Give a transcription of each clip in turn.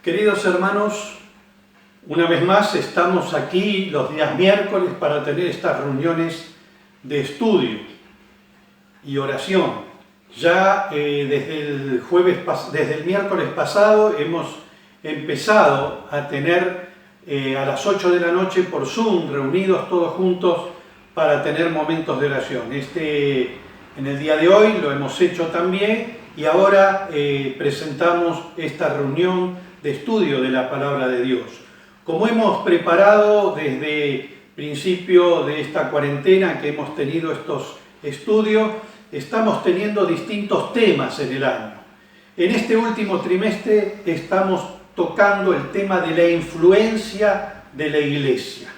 Queridos hermanos, una vez más estamos aquí los días miércoles para tener estas reuniones de estudio y oración. Ya desde el miércoles pasado hemos empezado a tener a las 8 de la noche por Zoom, reunidos todos juntos para tener momentos de oración. En el día de hoy lo hemos hecho también y ahora presentamos esta reunión de estudio de la palabra de Dios. Como hemos preparado desde principio de esta cuarentena que hemos tenido estos estudios, estamos teniendo distintos temas en el año. En este último trimestre estamos tocando el tema de la influencia de la Iglesia.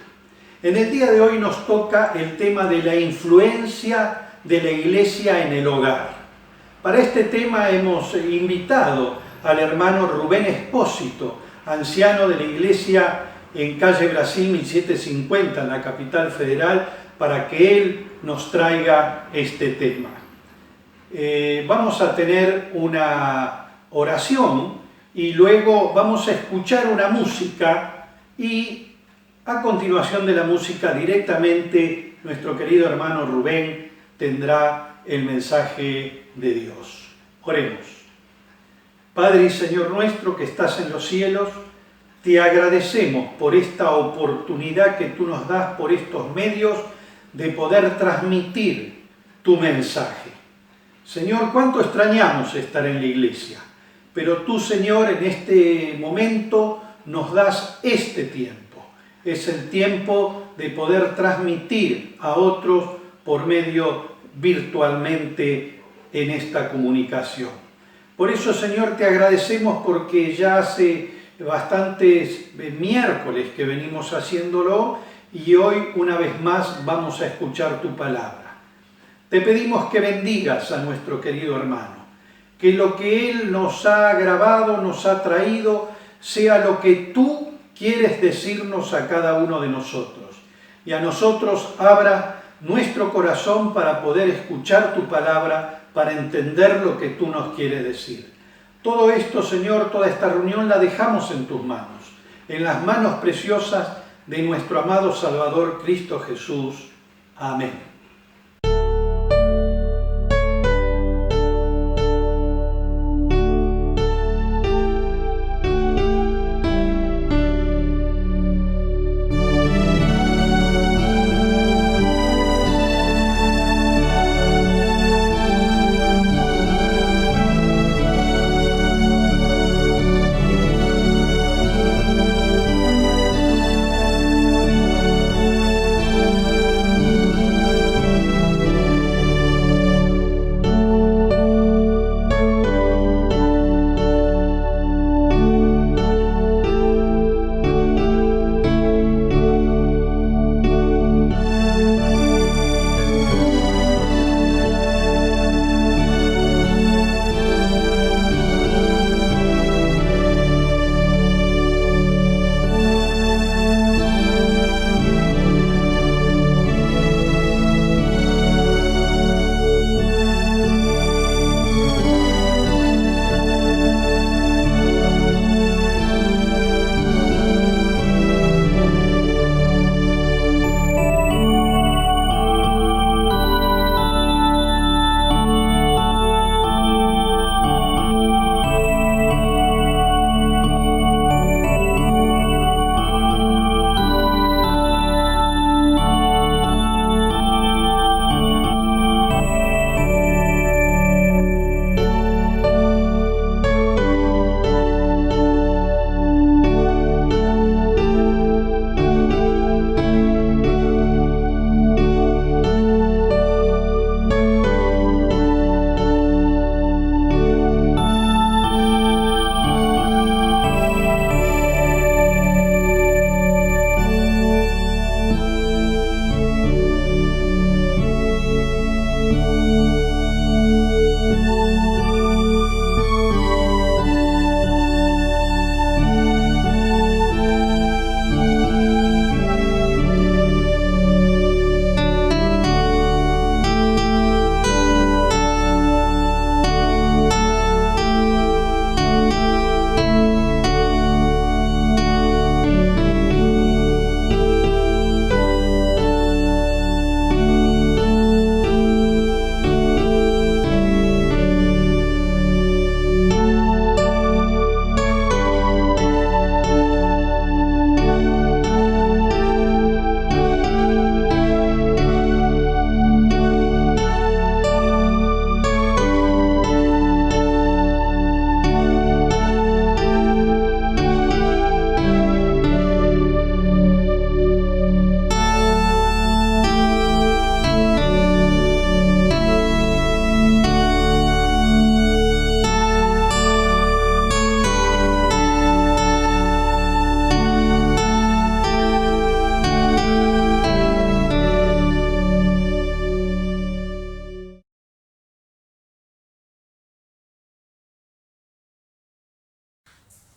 En el día de hoy nos toca el tema de la influencia de la Iglesia en el hogar. Para este tema hemos invitado al hermano Rubén Espósito, anciano de la Iglesia en calle Brasil 1750, en la capital federal, para que él nos traiga este tema. Vamos a tener una oración y luego vamos a escuchar una música y a continuación de la música directamente nuestro querido hermano Rubén tendrá el mensaje de Dios. Oremos. Padre y Señor nuestro que estás en los cielos, te agradecemos por esta oportunidad que tú nos das por estos medios de poder transmitir tu mensaje. Señor, cuánto extrañamos estar en la iglesia, pero tú, Señor, en este momento nos das este tiempo. Es el tiempo de poder transmitir a otros por medio virtualmente en esta comunicación. Por eso, Señor, te agradecemos porque ya hace bastantes miércoles que venimos haciéndolo y hoy una vez más vamos a escuchar tu palabra. Te pedimos que bendigas a nuestro querido hermano, que lo que él nos ha grabado, nos ha traído, sea lo que tú quieres decirnos a cada uno de nosotros. Y a nosotros abra nuestro corazón para poder escuchar tu palabra, para entender lo que tú nos quieres decir. Todo esto, Señor, toda esta reunión la dejamos en tus manos, en las manos preciosas de nuestro amado Salvador Cristo Jesús. Amén.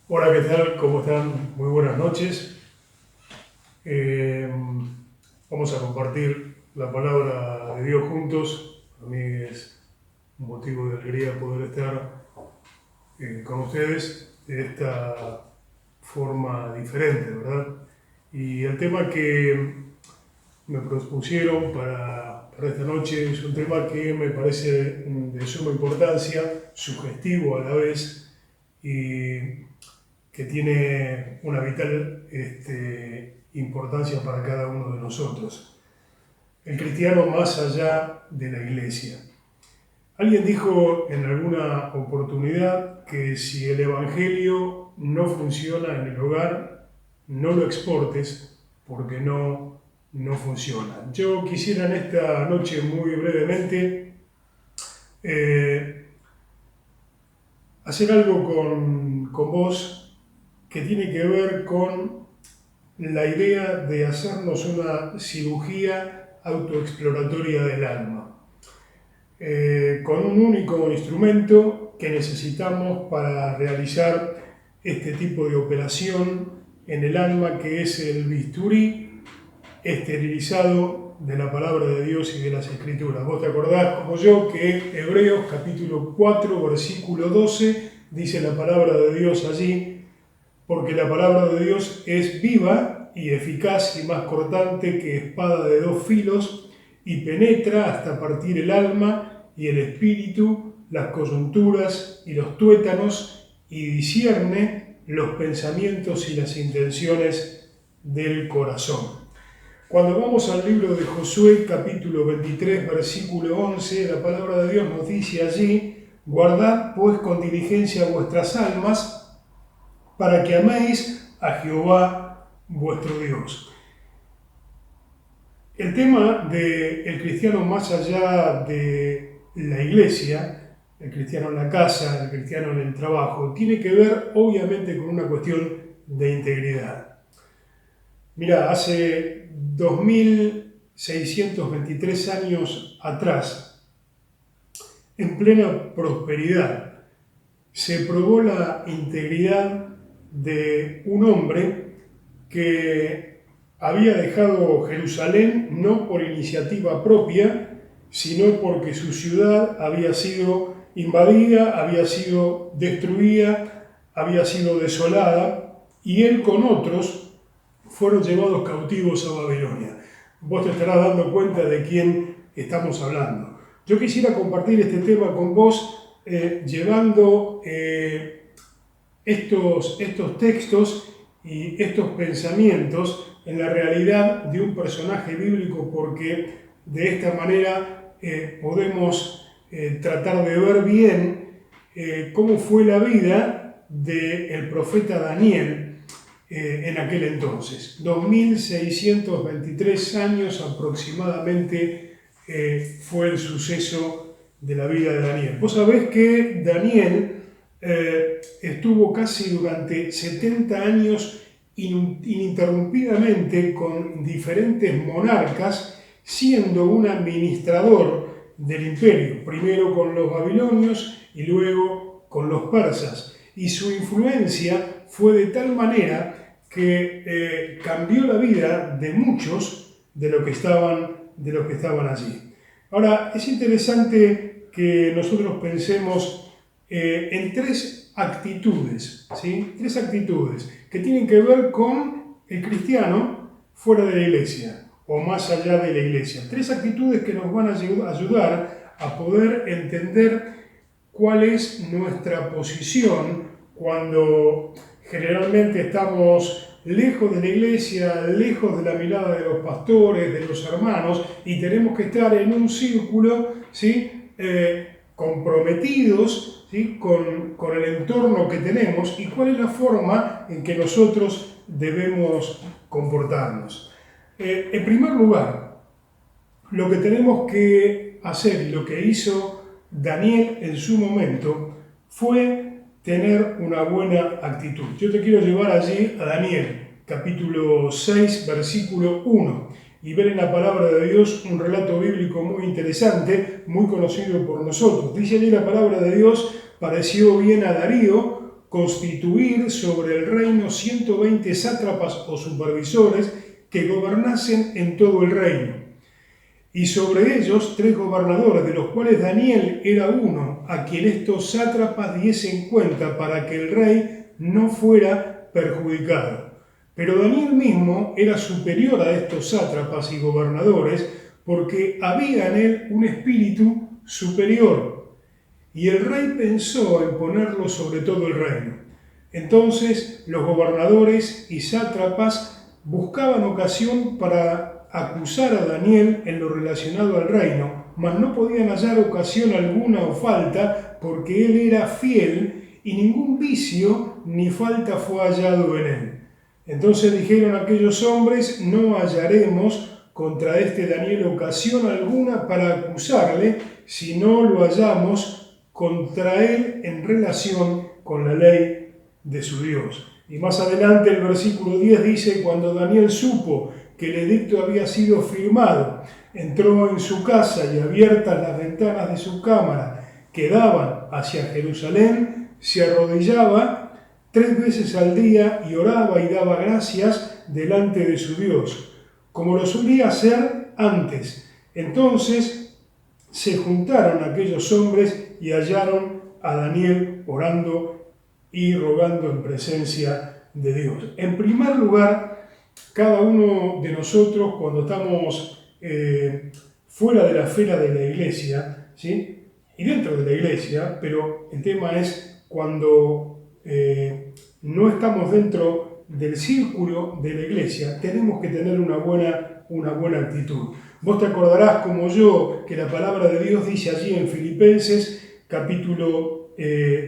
Hola, ¿qué tal? ¿Cómo están? Muy buenas noches. Vamos a compartir la palabra de Dios juntos. Para mí es un motivo de alegría poder estar con ustedes de esta forma diferente, ¿verdad? Y el tema que me propusieron para esta noche es un tema que me parece de suma importancia, sugestivo a la vez, y que tiene una vital importancia para cada uno de nosotros. El cristiano más allá de la iglesia. Alguien dijo en alguna oportunidad que si el evangelio no funciona en el hogar, no lo exportes porque no funciona. Yo quisiera en esta noche muy brevemente hacer algo con vos que tiene que ver con la idea de hacernos una cirugía autoexploratoria del alma, con un único instrumento que necesitamos para realizar este tipo de operación en el alma, que es el bisturí esterilizado de la palabra de Dios y de las Escrituras. Vos te acordás, como yo, que Hebreos capítulo 4, versículo 12, dice la palabra de Dios allí: porque la palabra de Dios es viva y eficaz y más cortante que espada de dos filos, y penetra hasta partir el alma y el espíritu, las coyunturas y los tuétanos, y discierne los pensamientos y las intenciones del corazón. Cuando vamos al libro de Josué, capítulo 23, versículo 11, la palabra de Dios nos dice allí: guardad pues con diligencia vuestras almas, para que améis a Jehová vuestro Dios. El tema del cristiano más allá de la iglesia, el cristiano en la casa, el cristiano en el trabajo, tiene que ver obviamente con una cuestión de integridad. Mirá, hace 2623 años atrás, en plena prosperidad, se probó la integridad de un hombre que había dejado Jerusalén no por iniciativa propia, sino porque su ciudad había sido invadida, había sido destruida, había sido desolada, y él con otros fueron llevados cautivos a Babilonia. Vos te estarás dando cuenta de quién estamos hablando. Yo quisiera compartir este tema con vos llevando estos textos y estos pensamientos en la realidad de un personaje bíblico, porque de esta manera podemos tratar de ver bien cómo fue la vida del profeta Daniel en aquel entonces. 2623 años aproximadamente fue el suceso de la vida de Daniel. Vos sabés que Daniel estuvo casi durante 70 años ininterrumpidamente con diferentes monarcas, siendo un administrador del imperio, primero con los babilonios y luego con los persas. Y su influencia fue de tal manera que cambió la vida de muchos de los que estaban allí. Ahora, es interesante que nosotros pensemos en tres actitudes, ¿sí? Tres actitudes que tienen que ver con el cristiano fuera de la iglesia o más allá de la iglesia. Tres actitudes que nos van a ayudar a poder entender cuál es nuestra posición cuando generalmente estamos lejos de la iglesia, lejos de la mirada de los pastores, de los hermanos, y tenemos que estar en un círculo, ¿sí? Comprometidos, ¿sí? con el entorno que tenemos, y cuál es la forma en que nosotros debemos comportarnos. En primer lugar, lo que tenemos que hacer y lo que hizo Daniel en su momento fue tener una buena actitud. Yo te quiero llevar allí a Daniel, capítulo 6, versículo 1, y ver en la palabra de Dios un relato bíblico muy interesante, muy conocido por nosotros. Dice allí la palabra de Dios: pareció bien a Darío constituir sobre el reino 120 sátrapas o supervisores que gobernasen en todo el reino. Y sobre ellos 3 gobernadores, de los cuales Daniel era uno, a quien estos sátrapas diesen cuenta para que el rey no fuera perjudicado. Pero Daniel mismo era superior a estos sátrapas y gobernadores, porque había en él un espíritu superior. Y el rey pensó en ponerlo sobre todo el reino. Entonces los gobernadores y sátrapas buscaban ocasión para acusar a Daniel en lo relacionado al reino, mas no podían hallar ocasión alguna o falta, porque él era fiel y ningún vicio ni falta fue hallado en él. Entonces dijeron aquellos hombres: no hallaremos contra este Daniel ocasión alguna para acusarle, si no lo hallamos contra él en relación con la ley de su Dios. Y más adelante el versículo 10 dice: cuando Daniel supo que el edicto había sido firmado, entró en su casa y abiertas las ventanas de su cámara que daban hacia Jerusalén, se arrodillaba 3 veces al día y oraba y daba gracias delante de su Dios, como lo solía hacer antes. Entonces se juntaron aquellos hombres y hallaron a Daniel orando y rogando en presencia de Dios. En primer lugar, cada uno de nosotros, cuando estamos fuera de la esfera de la iglesia, ¿sí?, y dentro de la iglesia, pero el tema es cuando no estamos dentro del círculo de la iglesia, tenemos que tener una buena actitud. Vos te acordarás, como yo, que la palabra de Dios dice allí en Filipenses, capítulo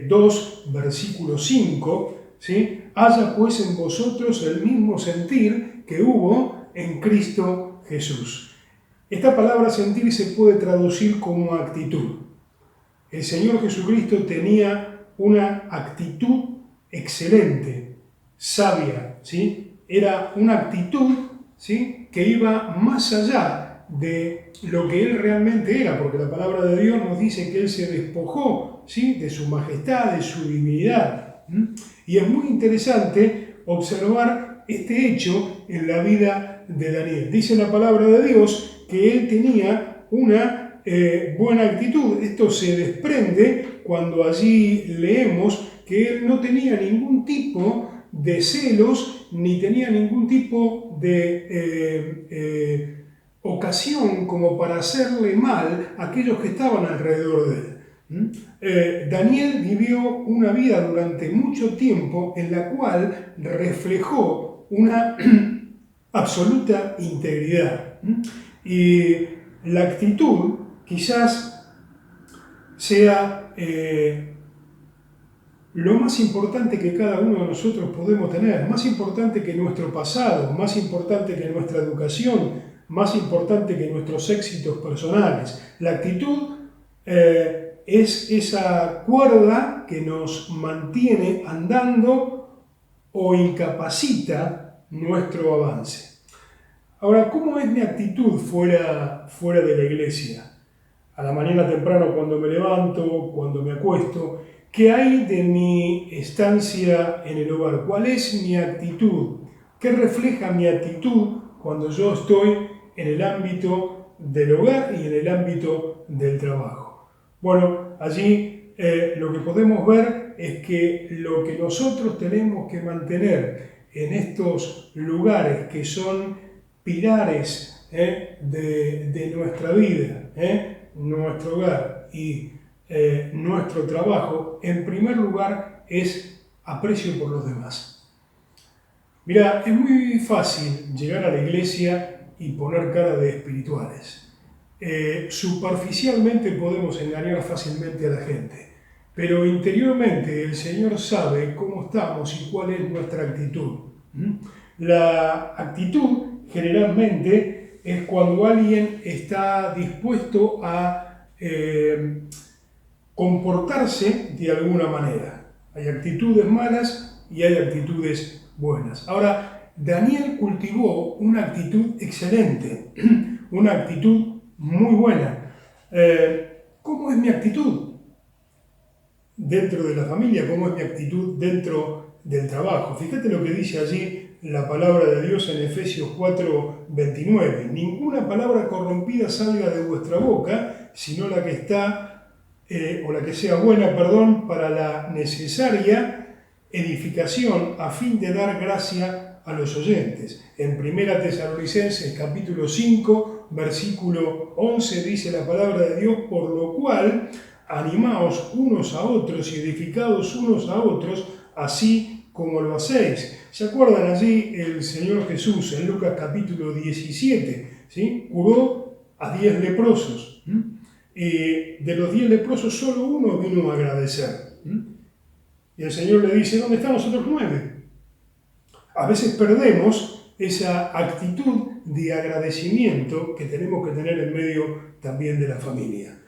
2, versículo 5, ¿sí? Haya pues en vosotros el mismo sentir que hubo en Cristo Jesús. Esta palabra sentir se puede traducir como actitud. El Señor Jesucristo tenía una actitud excelente, sabia, ¿sí? Era una actitud, ¿sí?, que iba más allá de lo que Él realmente era, porque la palabra de Dios nos dice que Él se despojó, ¿sí?, de su majestad, de su divinidad. Y es muy interesante observar este hecho en la vida de Daniel. Dice la palabra de Dios que él tenía una buena actitud. Esto se desprende cuando allí leemos que él no tenía ningún tipo de celos ni tenía ningún tipo de ocasión como para hacerle mal a aquellos que estaban alrededor de él. Daniel vivió una vida durante mucho tiempo en la cual reflejó una absoluta integridad. Y la actitud quizás sea lo más importante que cada uno de nosotros podemos tener, más importante que nuestro pasado, más importante que nuestra educación, más importante que nuestros éxitos personales. La actitud es esa cuerda que nos mantiene andando o incapacita nuestro avance. Ahora, ¿cómo es mi actitud fuera de la iglesia? A la mañana temprano, cuando me levanto, cuando me acuesto, ¿qué hay de mi estancia en el hogar? ¿Cuál es mi actitud? ¿Qué refleja mi actitud cuando yo estoy en el ámbito del hogar y en el ámbito del trabajo? Bueno, allí lo que podemos ver es que lo que nosotros tenemos que mantener en estos lugares que son pilares de nuestra vida, nuestro hogar y nuestro trabajo, en primer lugar es aprecio por los demás. Mira, es muy fácil llegar a la iglesia y poner cara de espirituales. Superficialmente podemos engañar fácilmente a la gente, pero interiormente el Señor sabe cómo estamos y cuál es nuestra actitud. La actitud generalmente es cuando alguien está dispuesto a comportarse de alguna manera. Hay actitudes malas y hay actitudes buenas. Ahora, Daniel cultivó una actitud excelente, una actitud muy buena. ¿Cómo es mi actitud? dentro de la familia, cómo es mi actitud dentro del trabajo. Fíjate lo que dice allí la palabra de Dios en Efesios 4:29. Ninguna palabra corrompida salga de vuestra boca, sino la que está, o la que sea buena, para la necesaria edificación a fin de dar gracia a los oyentes. En 1 Tesalonicenses capítulo 5, versículo 11 dice la palabra de Dios, por lo cual animaos unos a otros y edificados unos a otros, así como lo hacéis. ¿Se acuerdan allí el Señor Jesús en Lucas capítulo 17? ¿Sí? Curó a 10 leprosos. De los 10 leprosos solo uno vino a agradecer. Y el Señor le dice, ¿dónde están los otros 9? A veces perdemos esa actitud de agradecimiento que tenemos que tener en medio también de la familia.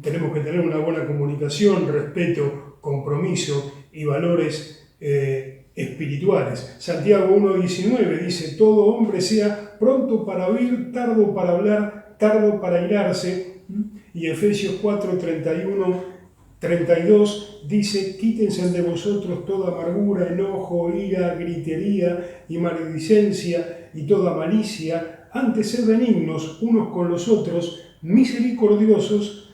Tenemos que tener una buena comunicación, respeto, compromiso y valores espirituales. Santiago 1:19 dice, todo hombre sea pronto para oír, tardo para hablar, tardo para irarse. Y Efesios 4:31-32 dice, quítense de vosotros toda amargura, enojo, ira, gritería y maledicencia y toda malicia, antes sed benignos unos con los otros, misericordiosos,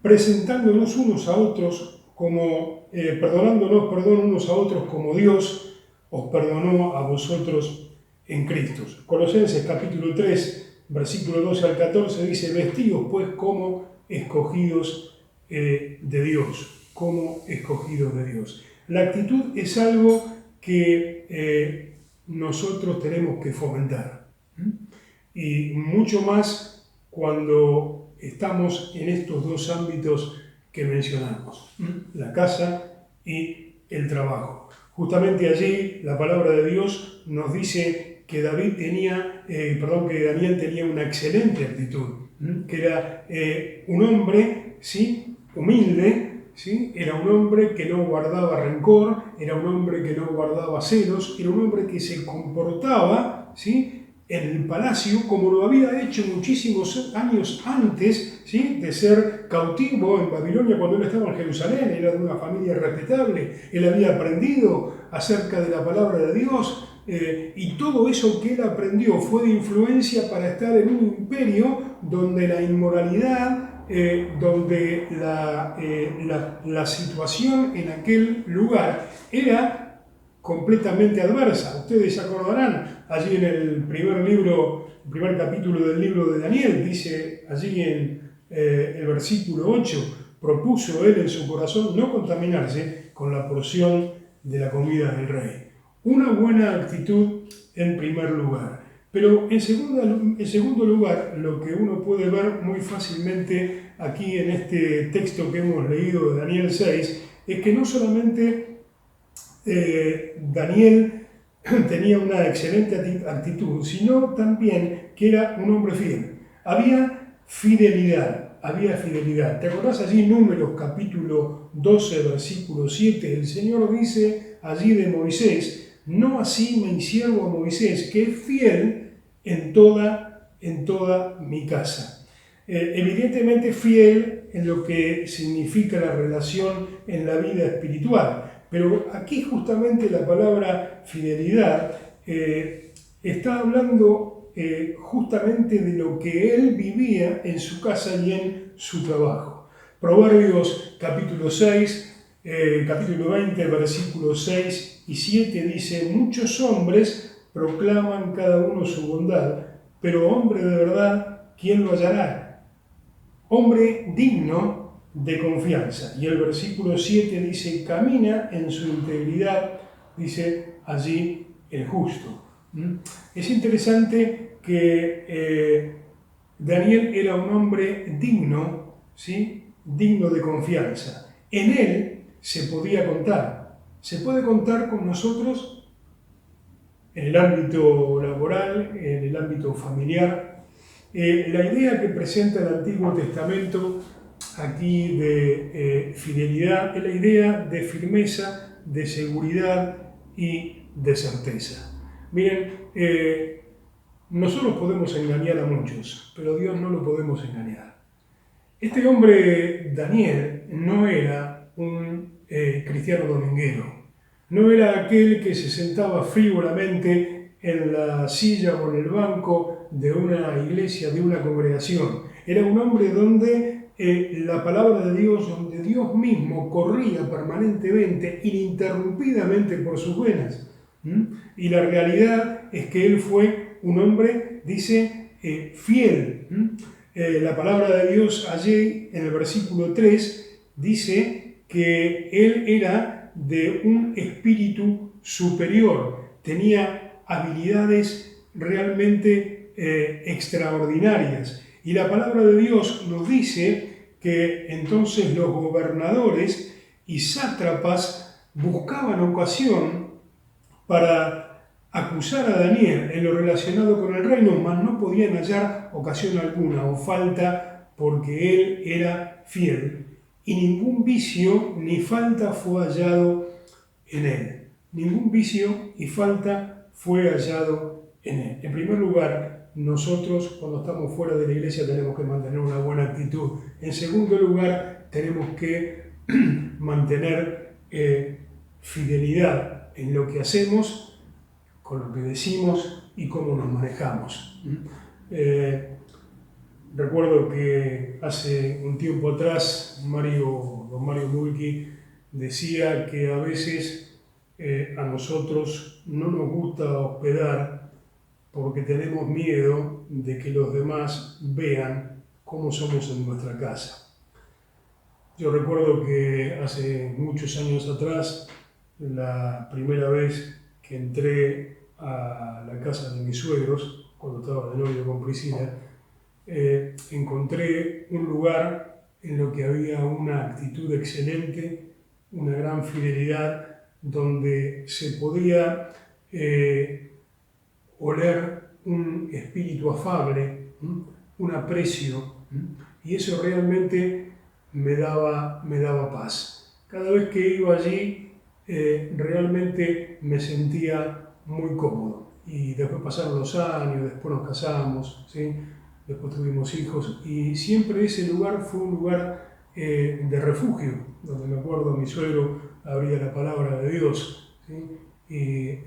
presentándonos unos a otros como, perdonándonos unos a otros como Dios os perdonó a vosotros en Cristo. Colosenses capítulo 3, versículo 12 al 14 dice, vestidos pues como escogidos de Dios, como escogidos de Dios. La actitud es algo que nosotros tenemos que fomentar. Y mucho más cuando estamos en estos dos ámbitos que mencionamos, la casa y el trabajo. Justamente allí la palabra de Dios nos dice que Daniel tenía una excelente actitud, que era un hombre, ¿sí?, humilde, ¿sí?, era un hombre que no guardaba rencor, era un hombre que no guardaba celos, era un hombre que se comportaba, ¿sí?, en el palacio como lo había hecho muchísimos años antes, ¿sí?, de ser cautivo en Babilonia cuando él estaba en Jerusalén. Era de una familia respetable, él había aprendido acerca de la palabra de Dios, y todo eso que él aprendió fue de influencia para estar en un imperio donde la inmoralidad, donde la situación en aquel lugar era completamente adversa. Ustedes se acordarán, allí en el primer capítulo del libro de Daniel, dice allí en el versículo 8, propuso él en su corazón no contaminarse con la porción de la comida del rey. Una buena actitud en primer lugar. Pero en segundo lugar, lo que uno puede ver muy fácilmente aquí en este texto que hemos leído de Daniel 6, es que no solamente Daniel tenía una excelente actitud, sino también que era un hombre fiel. Había fidelidad. ¿Te acordás allí Números capítulo 12, versículo 7? El Señor dice allí de Moisés, no así mi siervo Moisés, que es fiel en toda mi casa. Evidentemente fiel en lo que significa la relación en la vida espiritual. Pero aquí justamente la palabra fidelidad está hablando justamente de lo que él vivía en su casa y en su trabajo. Proverbios capítulo 6, capítulo 20, versículos 6 y 7 dice, muchos hombres proclaman cada uno su bondad, pero hombre de verdad, ¿quién lo hallará? Hombre digno de confianza. Y el versículo 7 dice, camina en su integridad, dice allí el justo. Es interesante que Daniel era un hombre digno, ¿sí?, digno de confianza. En él se podía contar. Se puede contar con nosotros en el ámbito laboral, en el ámbito familiar. La idea que presenta el Antiguo Testamento aquí de fidelidad es la idea de firmeza, de seguridad y de certeza. Miren, nosotros podemos engañar a muchos, pero a Dios no lo podemos engañar. Este hombre, Daniel, no era un cristiano dominguero, no era aquel que se sentaba frívolamente en la silla o en el banco de una iglesia, de una congregación. Era un hombre donde la palabra de Dios, donde Dios mismo corría permanentemente, ininterrumpidamente por sus venas. Y la realidad es que él fue un hombre, dice, fiel. La palabra de Dios allí, en el versículo 3, dice que él era de un espíritu superior, tenía habilidades realmente extraordinarias. Y la palabra de Dios nos dice que entonces los gobernadores y sátrapas buscaban ocasión para acusar a Daniel en lo relacionado con el reino, mas no podían hallar ocasión alguna o falta, porque él era fiel. Y ningún vicio ni falta fue hallado en él. Ningún vicio y falta fue hallado en él. En primer lugar, nosotros cuando estamos fuera de la iglesia tenemos que mantener una buena actitud. En segundo lugar, tenemos que mantener fidelidad en lo que hacemos, con lo que decimos y cómo nos manejamos. Recuerdo que hace un tiempo atrás don Mario Mulki decía que a veces a nosotros no nos gusta hospedar porque tenemos miedo de que los demás vean cómo somos en nuestra casa. Yo recuerdo que hace muchos años atrás, la primera vez que entré a la casa de mis suegros, cuando estaba de novio con Priscila, encontré un lugar en lo que había una actitud excelente, una gran fidelidad, donde se podía oler un espíritu afable, un aprecio, y eso realmente me daba paz. Cada vez que iba allí, realmente me sentía muy cómodo. Y después pasaron los años, después nos casamos, ¿sí? Después tuvimos hijos, y siempre ese lugar fue un lugar de refugio, donde me acuerdo mi suegro abría la palabra de Dios, ¿sí? Y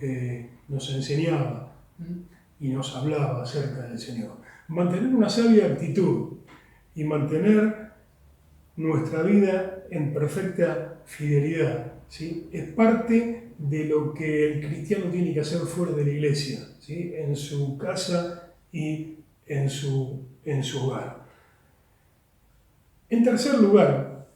nos enseñaba y nos hablaba acerca del Señor. Mantener una sabia actitud y mantener nuestra vida en perfecta fidelidad, ¿sí? Es parte de lo que el cristiano tiene que hacer fuera de la iglesia, ¿sí? En su casa y en su hogar. En tercer lugar,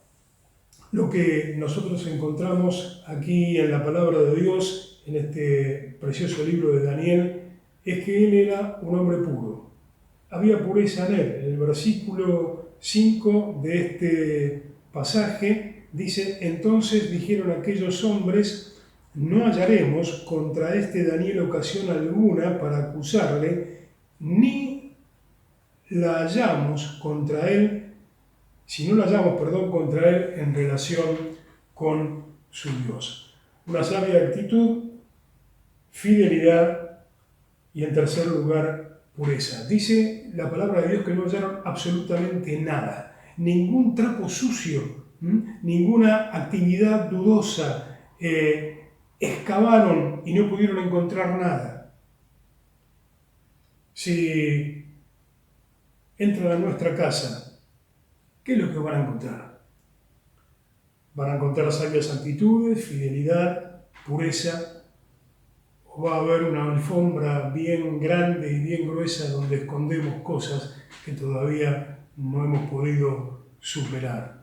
lo que nosotros encontramos aquí en la palabra de Dios, en este precioso libro de Daniel, es que él era un hombre puro. Había pureza en él. En el versículo 5 de este pasaje dice: entonces dijeron aquellos hombres, no hallaremos contra este Daniel ocasión alguna para acusarle, ni la hallamos contra él, si no la hallamos, contra él en relación con su Dios. Una sabia actitud, fidelidad y, en tercer lugar, pureza. Dice la palabra de Dios que no hallaron absolutamente nada, ningún trapo sucio, ninguna actividad dudosa, excavaron y no pudieron encontrar nada. Si entran a nuestra casa, ¿qué es lo que van a encontrar? ¿Van a encontrar sabias actitudes, fidelidad, pureza? ¿O va a haber una alfombra bien grande y bien gruesa donde escondemos cosas que todavía no hemos podido superar?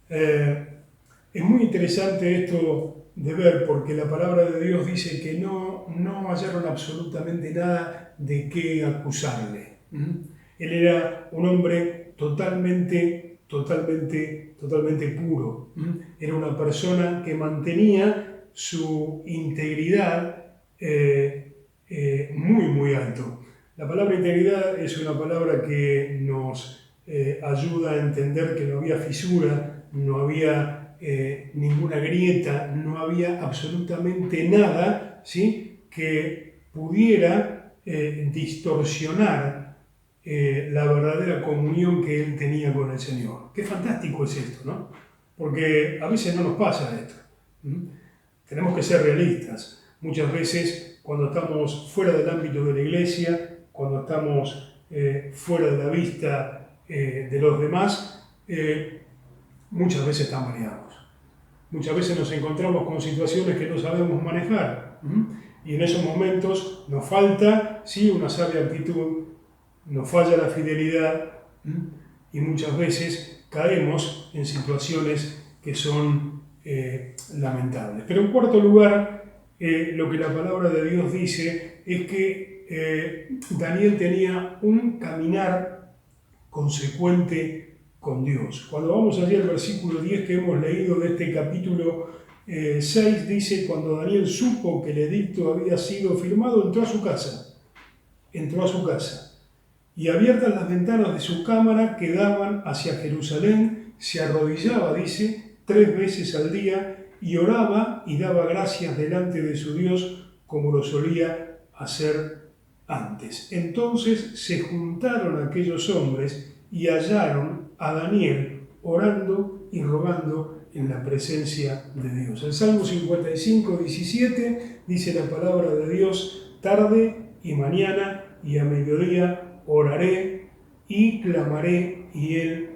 Es muy interesante esto de ver, porque la palabra de Dios dice que no hallaron absolutamente nada de qué acusarle. Él era un hombre totalmente puro. Era una persona que mantenía su integridad muy alto. La palabra integridad es una palabra que nos ayuda a entender que no había fisura, no había ninguna grieta, no había absolutamente nada, ¿sí?, que pudiera distorsionar la verdadera comunión que él tenía con el Señor. Qué fantástico es esto, ¿no? Porque a veces no nos pasa esto. Tenemos que ser realistas. Muchas veces cuando estamos fuera del ámbito de la iglesia, cuando estamos fuera de la vista de los demás, muchas veces tambaleamos. Muchas veces nos encontramos con situaciones que no sabemos manejar. Y en esos momentos nos falta, sí, una sabia actitud, nos falla la fidelidad y muchas veces caemos en situaciones que son lamentables. Pero en cuarto lugar, lo que la palabra de Dios dice es que Daniel tenía un caminar consecuente con Dios. Cuando vamos allí al versículo 10 que hemos leído de este capítulo 6, dice: cuando Daniel supo que el edicto había sido firmado, entró a su casa, y abiertas las ventanas de su cámara que daban hacia Jerusalén, se arrodillaba, dice, 3 veces al día, y oraba y daba gracias delante de su Dios como lo solía hacer antes. Entonces se juntaron aquellos hombres y hallaron a Daniel orando y rogando en la presencia de Dios. El Salmo 55, 17 dice la palabra de Dios: tarde y mañana y a mediodía oraré y clamaré y él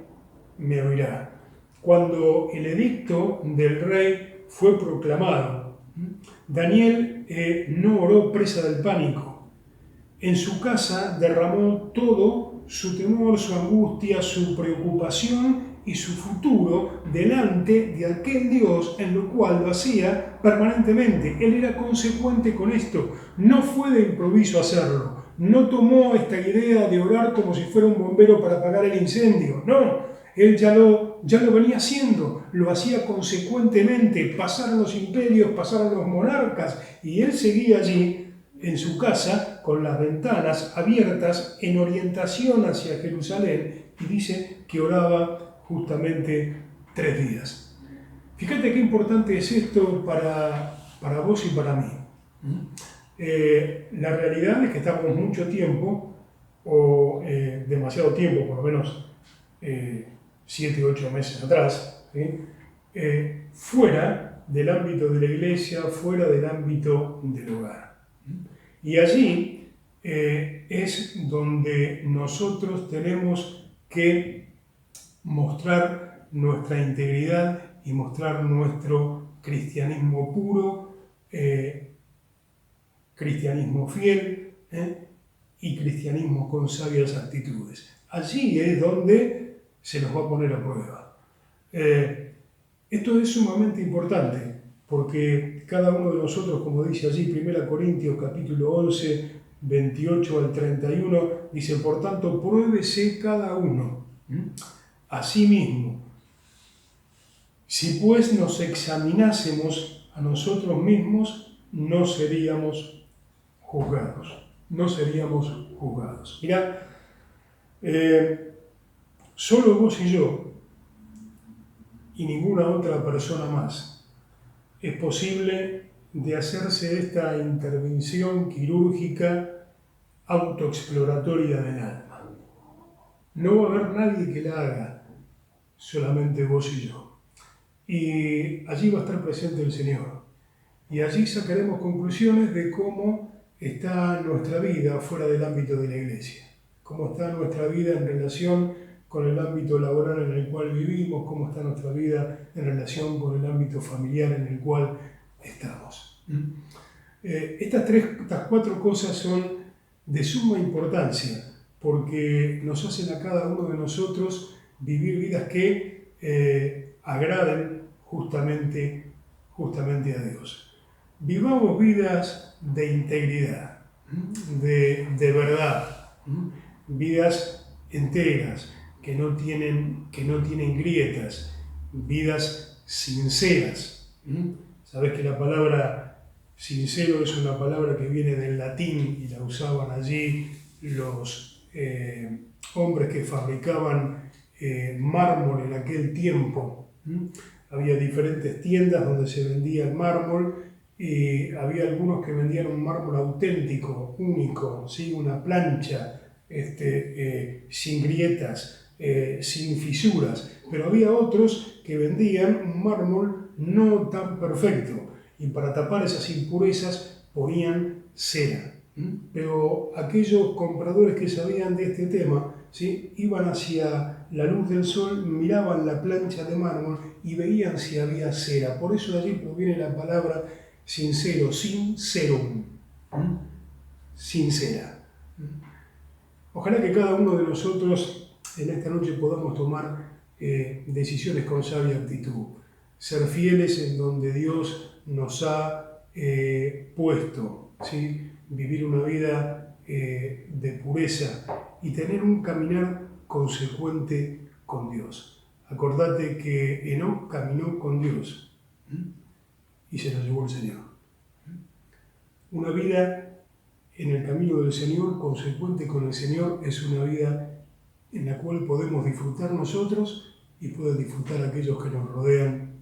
me oirá. Cuando el edicto del rey fue proclamado, Daniel no oró presa del pánico. En su casa derramó todo su temor, su angustia, su preocupación y su futuro delante de aquel Dios en lo cual lo hacía permanentemente. Él era consecuente con esto, no fue de improviso hacerlo, no tomó esta idea de orar como si fuera un bombero para apagar el incendio, no, él ya lo venía haciendo, lo hacía consecuentemente. Pasaron los imperios, pasaron los monarcas y él seguía allí en su casa con las ventanas abiertas en orientación hacia Jerusalén, y dice que oraba justamente 3 días. Fíjate qué importante es esto para vos y para mí. La realidad es que estamos mucho tiempo, o demasiado tiempo, por lo menos 7 u 8 meses atrás, fuera del ámbito de la iglesia, fuera del ámbito del hogar. Y allí es donde nosotros tenemos que mostrar nuestra integridad y mostrar nuestro cristianismo puro, cristianismo fiel y cristianismo con sabias actitudes. Allí es donde se nos va a poner a prueba. Esto es sumamente importante, porque cada uno de nosotros, como dice allí 1 Corintios capítulo 11, 28 al 31, dice: por tanto, pruébese cada uno a sí mismo. Si pues nos examinásemos a nosotros mismos, no seríamos juzgados. Mirá, solo vos y yo, y ninguna otra persona más, es posible de hacerse esta intervención quirúrgica autoexploratoria del alma. No va a haber nadie que la haga, solamente vos y yo. Y allí va a estar presente el Señor. Y allí sacaremos conclusiones de cómo está nuestra vida fuera del ámbito de la iglesia, cómo está nuestra vida en relación con el ámbito laboral en el cual vivimos, cómo está nuestra vida en relación con el ámbito familiar en el cual estamos. Estas 4 cosas son de suma importancia, porque nos hacen a cada uno de nosotros vivir vidas que agraden justamente a Dios. Vivamos vidas de integridad, de verdad, vidas enteras, que no tienen grietas, vidas sinceras. Sabes que la palabra sincero es una palabra que viene del latín y la usaban allí los hombres que fabricaban mármol en aquel tiempo. Había diferentes tiendas donde se vendía el mármol y había algunos que vendían un mármol auténtico, único, ¿sí? Una plancha sin grietas, sin fisuras, pero había otros que vendían un mármol no tan perfecto y para tapar esas impurezas ponían cera. Pero aquellos compradores que sabían de este tema, ¿sí?, iban hacia la luz del sol, miraban la plancha de mármol y veían si había cera. Por eso de allí proviene la palabra sincero, sincerum, sincera. Ojalá que cada uno de nosotros en esta noche podamos tomar decisiones con sabia actitud, ser fieles en donde Dios nos ha puesto, ¿sí?, vivir una vida de pureza y tener un caminar consecuente con Dios. Acordate que Enoc caminó con Dios y se lo llevó el Señor. Una vida en el camino del Señor, consecuente con el Señor, es una vida en la cual podemos disfrutar nosotros y pueden disfrutar aquellos que nos rodean,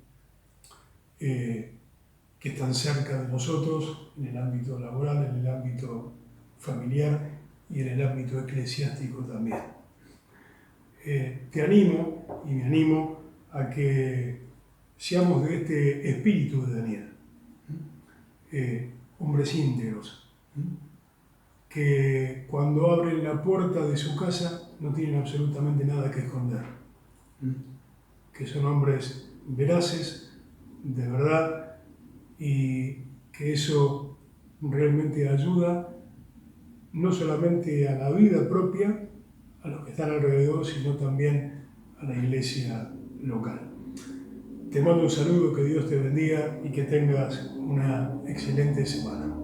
que están cerca de nosotros, en el ámbito laboral, en el ámbito familiar y en el ámbito eclesiástico también. Te animo y me animo a que seamos de este espíritu de Daniel, hombres íntegros, que cuando abren la puerta de su casa no tienen absolutamente nada que esconder, que son hombres veraces, de verdad, y que eso realmente ayuda no solamente a la vida propia, a los que están alrededor, sino también a la iglesia local. Te mando un saludo, que Dios te bendiga y que tengas una excelente semana.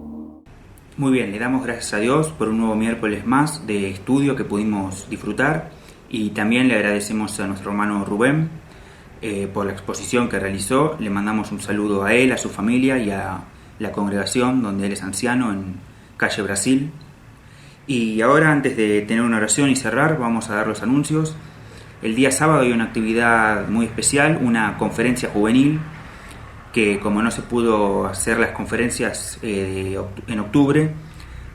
Muy bien, le damos gracias a Dios por un nuevo miércoles más de estudio que pudimos disfrutar, y también le agradecemos a nuestro hermano Rubén por la exposición que realizó. Le mandamos un saludo a él, a su familia y a la congregación donde él es anciano en Calle Brasil. Y ahora, antes de tener una oración y cerrar, vamos a dar los anuncios. El día sábado hay una actividad muy especial, una conferencia juvenil, que como no se pudo hacer las conferencias en octubre,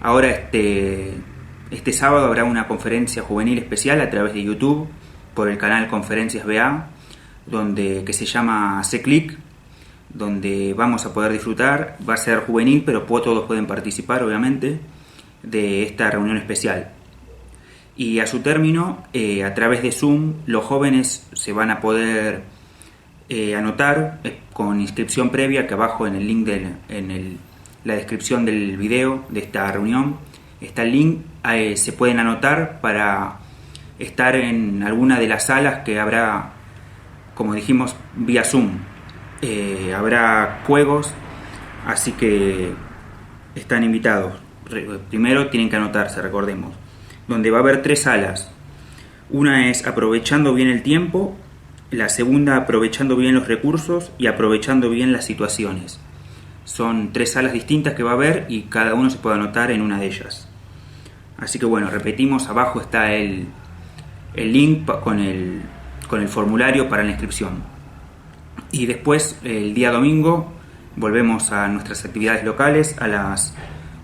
ahora este sábado habrá una conferencia juvenil especial a través de YouTube por el canal Conferencias BA, que se llama Hace Clic, donde vamos a poder disfrutar. Va a ser juvenil, pero todos pueden participar, obviamente, de esta reunión especial. Y a su término, a través de Zoom, los jóvenes se van a poder anotar con inscripción previa, que abajo en el link la descripción del video de esta reunión está el link. Se pueden anotar para estar en alguna de las salas que habrá, como dijimos, vía Zoom. Habrá juegos, así que están invitados. Primero tienen que anotarse, recordemos, donde va a haber 3 salas. Una es aprovechando bien el tiempo, la segunda aprovechando bien los recursos y aprovechando bien las situaciones. Son 3 salas distintas que va a haber y cada uno se puede anotar en una de ellas. Así que bueno, repetimos, abajo está el link con el formulario para la inscripción. Y después, el día domingo, volvemos a nuestras actividades locales a las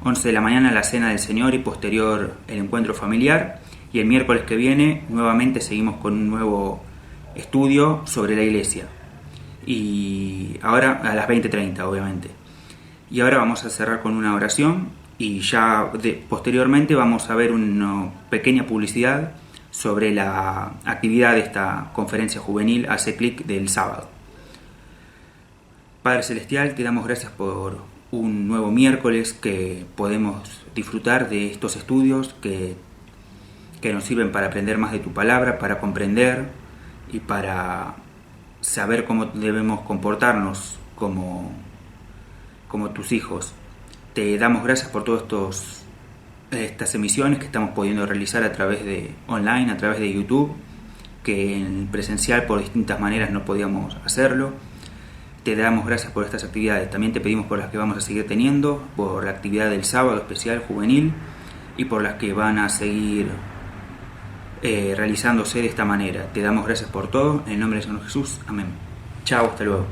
11 de la mañana, la cena del Señor y posterior el encuentro familiar. Y el miércoles que viene nuevamente seguimos con un nuevo estudio sobre la iglesia. Y ahora a las 20:30, obviamente. Y ahora vamos a cerrar con una oración y ya posteriormente vamos a ver una pequeña publicidad sobre la actividad de esta conferencia juvenil Hace Clic del sábado. Padre Celestial, te damos gracias por un nuevo miércoles que podemos disfrutar de estos estudios que nos sirven para aprender más de tu palabra, para comprender y para saber cómo debemos comportarnos como tus hijos. Te damos gracias por todas estas emisiones que estamos pudiendo realizar a través de online, a través de YouTube, que en presencial por distintas maneras no podíamos hacerlo. Te damos gracias por estas actividades. También te pedimos por las que vamos a seguir teniendo, por la actividad del sábado especial juvenil y por las que van a seguir realizándose de esta manera. Te damos gracias por todo. En el nombre del Señor Jesús. Amén. Chao, hasta luego.